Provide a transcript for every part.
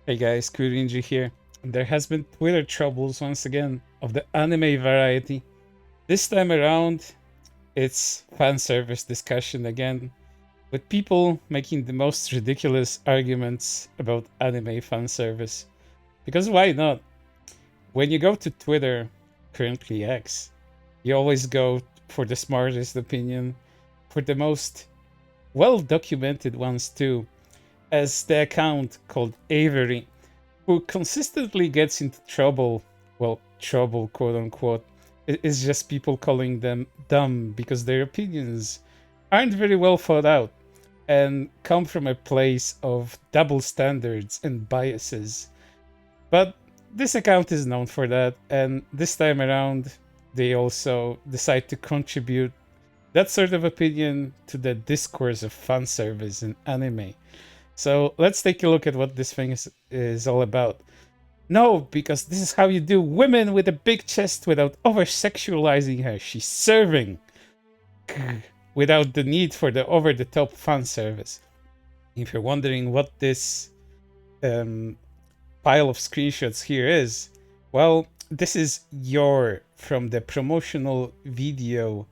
Hey guys, Rinji here. There has been Twitter troubles once again of the anime variety. This time around, it's fan service discussion again, with people making the most ridiculous arguments about anime fan service. Because why not? When you go to Twitter, currently X, you always go for the smartest opinion, for the most well documented ones too, as the account called Avery, who consistently gets into trouble, well, trouble, quote unquote, is just people calling them dumb because their opinions aren't very well thought out and come from a place of double standards and biases. But this account is known for that, and this time around, they also decide to contribute that sort of opinion to the discourse of fan service in anime. So let's take a look at what this thing is all about. No, because this is how you do women with a big chest without over sexualizing her. She's serving without the need for the over the top fan service. If you're wondering what this pile of screenshots here is, well, this is your from the promotional video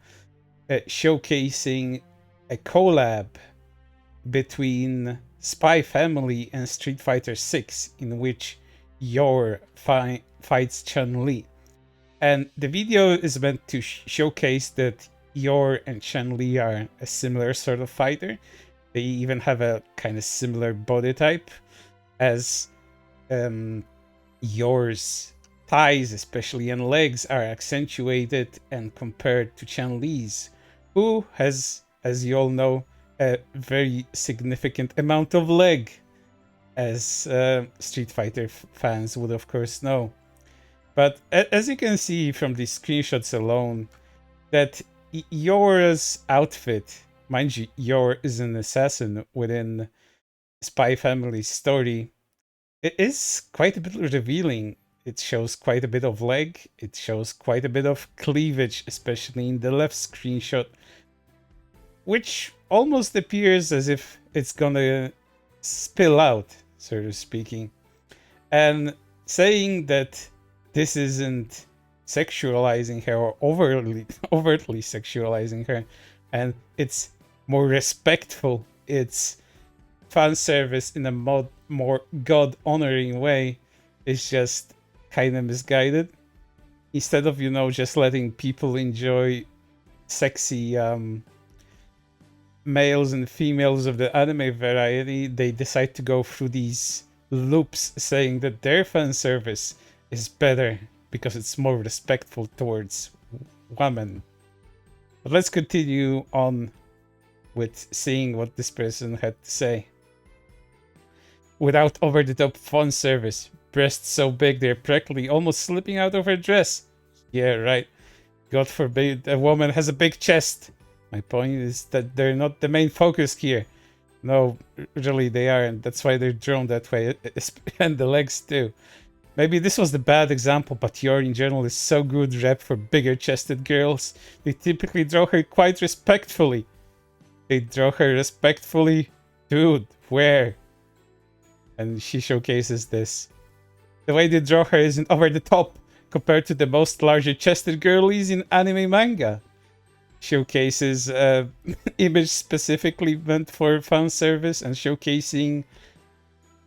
showcasing a collab between Spy Family and Street Fighter 6 in which Yor fights Chun-Li. And the video is meant to showcase that Yor and Chun-Li are a similar sort of fighter. They even have a kind of similar body type, as Yor's thighs, especially and legs, are accentuated and compared to Chun-Li's, who has, as you all know, a very significant amount of leg, as Street Fighter fans would of course know. But as you can see from these screenshots alone, that Yor's outfit, mind you, Yor is an assassin within Spy Family's story, it is quite a bit revealing. It shows quite a bit of leg, it shows quite a bit of cleavage, especially in the left screenshot, which almost appears as if it's gonna spill out, so to speaking. And saying that this isn't sexualizing her or overtly sexualizing her, and it's more respectful, it's fan service in a more god-honoring way, is just kind of misguided. Instead of, just letting people enjoy sexy males and females of the anime variety, they decide to go through these loops saying that their fan service is better because it's more respectful towards women. But let's continue on with seeing what this person had to say. Without over-the-top fan service, breasts so big they're practically almost slipping out of her dress. Yeah, right. God forbid a woman has a big chest. My point is that they're not the main focus here. No, really they aren't. That's why they're drawn that way. And the legs too. Maybe this was the bad example, but Yor in general is so good rep for bigger chested girls. They typically draw her quite respectfully. They draw her respectfully? Dude, where? And she showcases this. The way they draw her isn't over the top compared to the most larger chested girlies in anime manga. Showcases image specifically meant for fan service and showcasing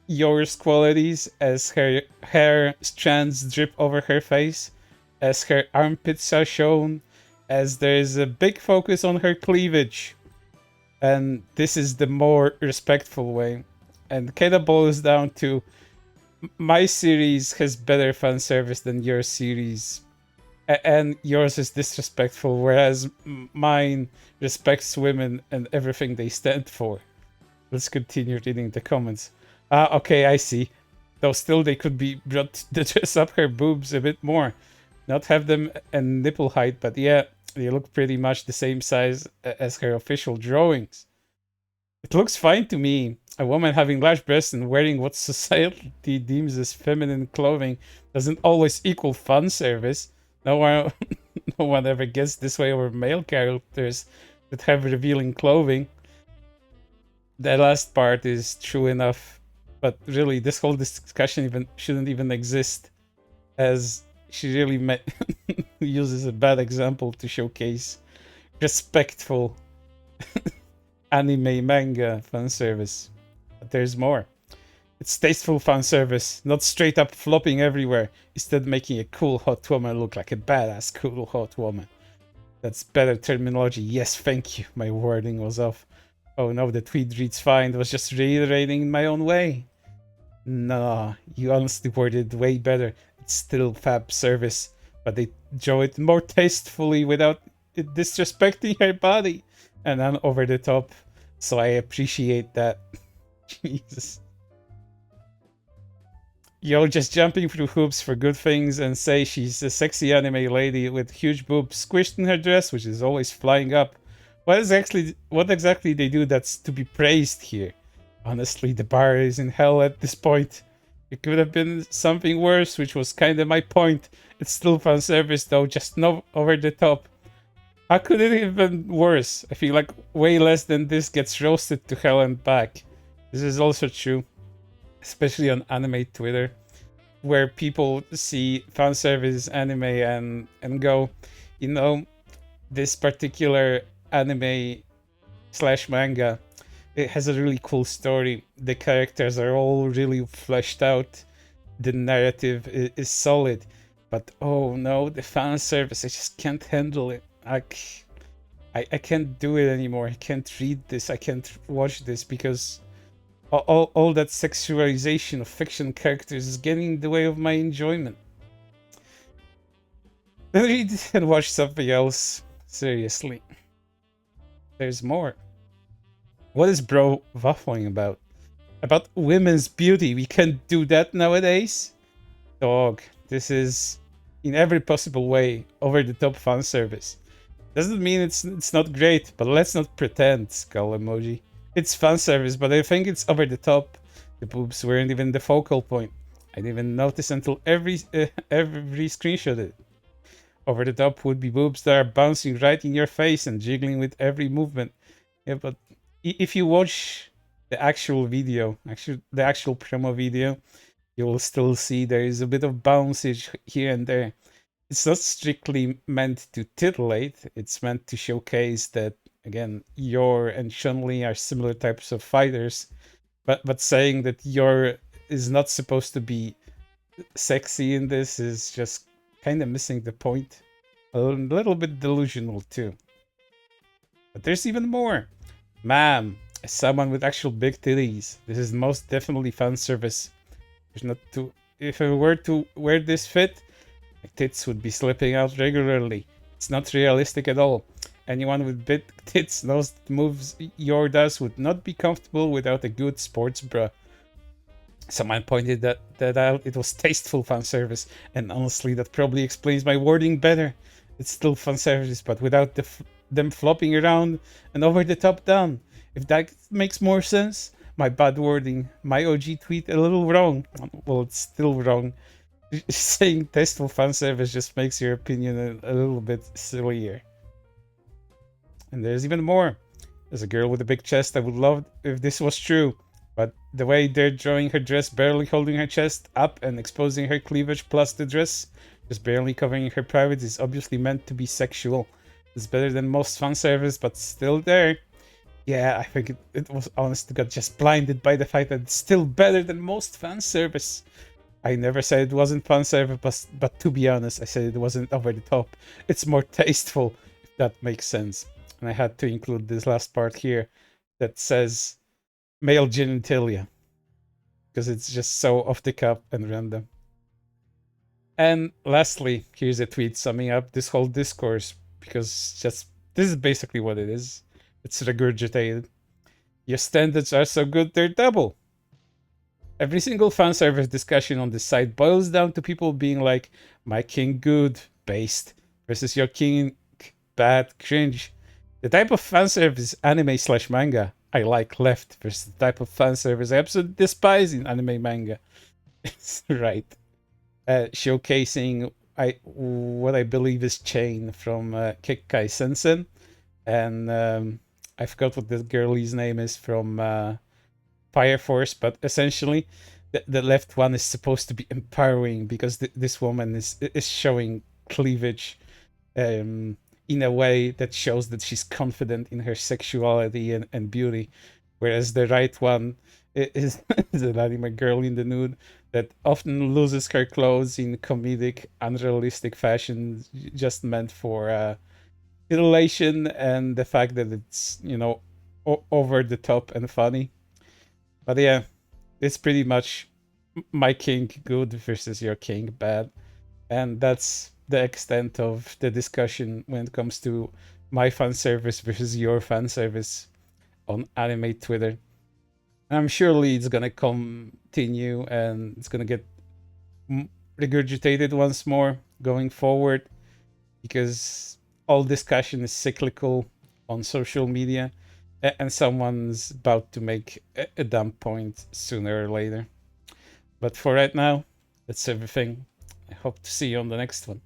Yor's qualities as her hair strands drip over her face, as her armpits are shown, as there is a big focus on her cleavage. And this is the more respectful way. And kind of boils down to my series has better fan service than your series, and yours is disrespectful, whereas mine respects women and everything they stand for. Let's continue reading the comments. Okay, I see. Though still they could be brought to dress up her boobs a bit more. Not have them a nipple height, but yeah, they look pretty much the same size as her official drawings. It looks fine to me. A woman having large breasts and wearing what society deems as feminine clothing doesn't always equal fan service. No one, no one ever gets this way over male characters that have revealing clothing. The last part is true enough. But really, this whole discussion even shouldn't even exist, as she really uses a bad example to showcase respectful anime manga fan service. But there's more. It's tasteful fan service, not straight up flopping everywhere, instead making a cool hot woman look like a badass cool hot woman. That's better terminology. Yes, thank you. My wording was off. Oh no, the tweet reads fine. It was just reiterating in my own way. No, you honestly worded way better. It's still fab service, but they draw it more tastefully without it disrespecting her body and then over the top. So I appreciate that. Jesus. Yo, just jumping through hoops for good things and say she's a sexy anime lady with huge boobs squished in her dress, which is always flying up. What exactly they do that's to be praised here? Honestly, the bar is in hell at this point. It could have been something worse, which was kinda my point. It's still fan service though, just not over the top. How could it have been worse? I feel like way less than this gets roasted to hell and back. This is also true, especially on anime Twitter, where people see fan service anime and go, you know, this particular anime slash manga, it has a really cool story. The characters are all really fleshed out. The narrative is solid. But oh no, the fan service, I just can't handle it. I can't do it anymore. I can't read this. I can't watch this because all that sexualization of fiction characters is getting in the way of my enjoyment. Then read and watch something else. Seriously. There's more. What is bro waffling about? About women's beauty. We can't do that nowadays? Dog, this is in every possible way over the top fan service. Doesn't mean it's not great, but let's not pretend, skull emoji. It's fan service, but I think it's over the top. The boobs weren't even the focal point. I didn't even notice until every screenshot it. Over the top would be boobs that are bouncing right in your face and jiggling with every movement. Yeah, but if you watch the actual video, the actual promo video, you will still see there is a bit of bouncage here and there. It's not strictly meant to titillate. It's meant to showcase that, again, Yor and Chun-Li are similar types of fighters, but saying that Yor is not supposed to be sexy in this is just kind of missing the point. A little bit delusional too. But there's even more. Ma'am, as someone with actual big titties, this is most definitely fan service. There's not to. If I were to wear this fit, my tits would be slipping out regularly. It's not realistic at all. Anyone with big tits knows that moves Yor does would not be comfortable without a good sports bra. Someone pointed that out. It was tasteful fan service, and honestly, that probably explains my wording better. It's still fan service, but without them flopping around and over the top down. If that makes more sense, my bad wording, my OG tweet a little wrong. Well, it's still wrong. Saying tasteful fan service just makes your opinion a little bit sillier. And there's even more. There's a girl with a big chest. I would love if this was true. But the way they're drawing her dress, barely holding her chest up and exposing her cleavage, plus the dress just barely covering her private, is obviously meant to be sexual. It's better than most fan service, but still there. Yeah, I think it was, honest to God, just blinded by the fact that it's still better than most fan service. I never said it wasn't fan service, but to be honest, I said it wasn't over the top. It's more tasteful, if that makes sense. And I had to include this last part here that says male genitalia, because it's just so off the cuff and random. And lastly, here's a tweet summing up this whole discourse, because just this is basically what it is. It's regurgitated. Your standards are so good they're double. Every single fan service discussion on this site boils down to people being like, my king good, based, versus your king bad, cringe. The type of fan service anime slash manga I like left versus the type of fan service I absolutely despise in anime manga. Right. Showcasing what I believe is Chain from Kekkai Sensen. And I forgot what the girlie's name is from Fire Force, but essentially the left one is supposed to be empowering because this woman is showing cleavage in a way that shows that she's confident in her sexuality and beauty, whereas the right one is an anime girl in the nude that often loses her clothes in comedic, unrealistic fashion, just meant for titillation and the fact that it's, over the top and funny. But yeah, it's pretty much my king good versus your king bad. And that's the extent of the discussion when it comes to my fan service versus your fan service on anime Twitter. And I'm surely it's gonna continue and it's gonna get regurgitated once more going forward because all discussion is cyclical on social media and someone's about to make a dumb point sooner or later. But for right now, that's everything. I hope to see you on the next one.